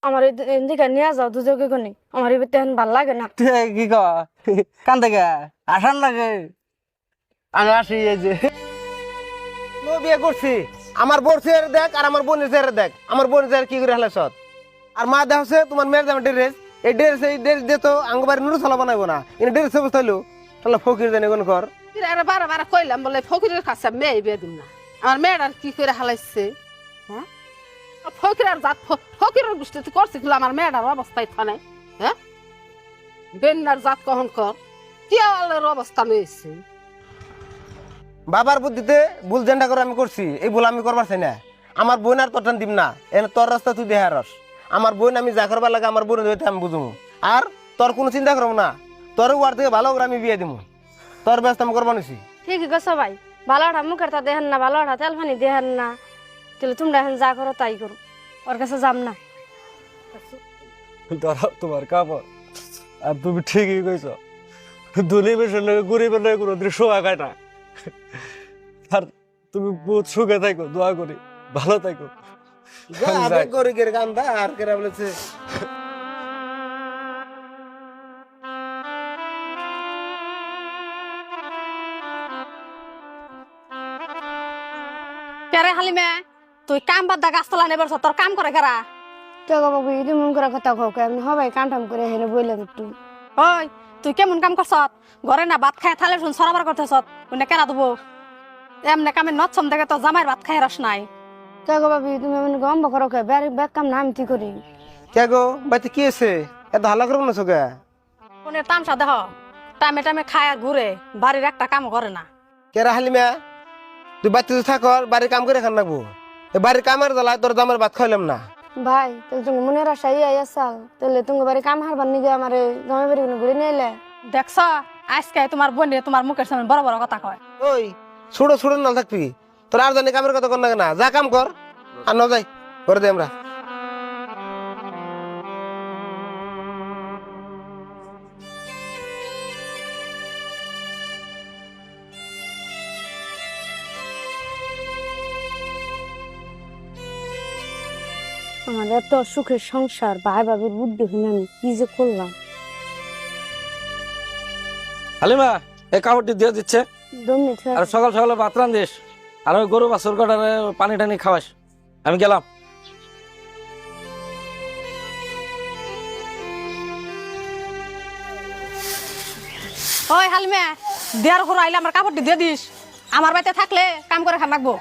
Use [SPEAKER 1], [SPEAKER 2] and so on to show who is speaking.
[SPEAKER 1] আমার এদিকে নিয়ে যাও দুজকে কোনি আমার এবার তেমন ভাল লাগে না।
[SPEAKER 2] কি ক কান থেকে আসান লাগে আমি আসি এই যে
[SPEAKER 3] বিয়ে করছি আমার বোর চেহারা দেখ আর আমার বোনের চেহারা দেখ আমার বোনের চেহারা কি করে হেলে সৎ আর মা দেখছে তোমার মেয়ের দাম ড্রেস এই ড্রেস দিয়ে তো আঙ্গবাড়ি নুরু চলা বানাবো না কিন্তু ড্রেস অবস্থা হলো তাহলে ফকির জানি কোন কর
[SPEAKER 4] বারে বারে কইলাম বলে ফকিরের কাছে মেয়ে বিয়ে দিম না আমার মেয়ের আর কি করে হালাইছে হ্যাঁ ফকির আর জাত ফকিরের গোষ্ঠীতে করছে কিন্তু আমার মেয়েটার অবস্থায় থানে হ্যাঁ বেন্নার জাত কখন কর কি আলের অবস্থা নিয়েছে
[SPEAKER 3] বাবার বুদ্ধিতে ভুল জেন্ডা করে আমি করছি এই ভুল আমি করবার চাই না আমার বোন আর তোর দিম না এনে তোর রাস্তা তুই দেহার রস আমার বোন আমি যা করবার লাগে আমার বোন হইতে আমি বুঝবো আর তোর কোনো চিন্তা করবো না তোর ওয়ার থেকে ভালো করে আমি বিয়ে দিব তোর ব্যস্ত আমি করবো নিছি
[SPEAKER 1] ঠিকই গো সবাই ভালোটা মুখের তা দেখেন না ভালোটা তেল পানি দেখেন না তাহলে তোমরা এখন যা করো তাই করো ওর কাছে যাম না।
[SPEAKER 2] ধরো তোমার কাপড় আর তুমি ঠিকই কইছ ধনী বেশি লাগে গরিবের লাগে কোনো দৃশ্য আগায় না আর তুমি বহুত সুখে থাকো দোয়া করি ভালো থাকো
[SPEAKER 3] গরিবের গান্দা আর কেরা বলেছে
[SPEAKER 4] কেরে হালিমে তুই কাম বাদ দা গাছতলা নেবার তোর কাম করে কারা
[SPEAKER 1] কে গো বাবু ইদি মন করে কথা কও আমি সবাই কাম টাম করে হেনে বইলাম একটু।
[SPEAKER 4] ওই তুই কেমন কাম করছ ঘরে না ভাত খায় থালে শুন সরাবার করতেছ উনি কেনা দেবো এমনি কামে নচ্ছম দেখে তো জামাইয়ের ভাত খাই রস নাই
[SPEAKER 1] কে গো বাবু তুমি এমন গম বকরো কে ব্যাগ কাম না আমি কি করি
[SPEAKER 3] কে গো বাইতে কি আছে এত হাল্লা করবো না চোখে
[SPEAKER 4] উনের তামসা দেহ টাইমে টাইমে খায় আর ঘুরে বাড়ির একটা কাম করে না
[SPEAKER 3] কেরা হালিমা তুই বাচ্চা থাকর বাড়ির কাম করে খান রাখবো বাড়ির কামের জ্বালায় তোর জামার ভাত খাইলাম না
[SPEAKER 1] ভাই তাহলে তুমি মনের আশা ইয়ে আসাল তাহলে তুমি বাড়ি কাম হারবার নিগে আমার জমা বাড়ি ঘুরে নিয়ে এলে
[SPEAKER 4] দেখছ আজকে তোমার বোনে তোমার মুখের সামনে বড় বড় কথা কয়
[SPEAKER 3] ওই ছোড়ো ছোড়ো না থাকবি তোর আর জানি কামের কথা কর না যা কাম কর আর ন যাই করে দে আমরা
[SPEAKER 1] আমার এত সুখের সংসার ভাই বাবির বুদ্ধি হইলে আমি কি যে করলাম।
[SPEAKER 5] হালিমা এই কাপড়টি দিয়ে দিচ্ছে
[SPEAKER 1] দমনি
[SPEAKER 5] আর সকাল সকালে ভাত রান্ধিস আর ওই গরু বাছুর কটারে পানি টানি খাওয়াস আমি গেলাম।
[SPEAKER 4] ওই হালিমে দেয়ার ঘর আইলে আমার কাপড়টি দিয়ে দিস আমার বাড়িতে থাকলে কাম করে খান রাখবো।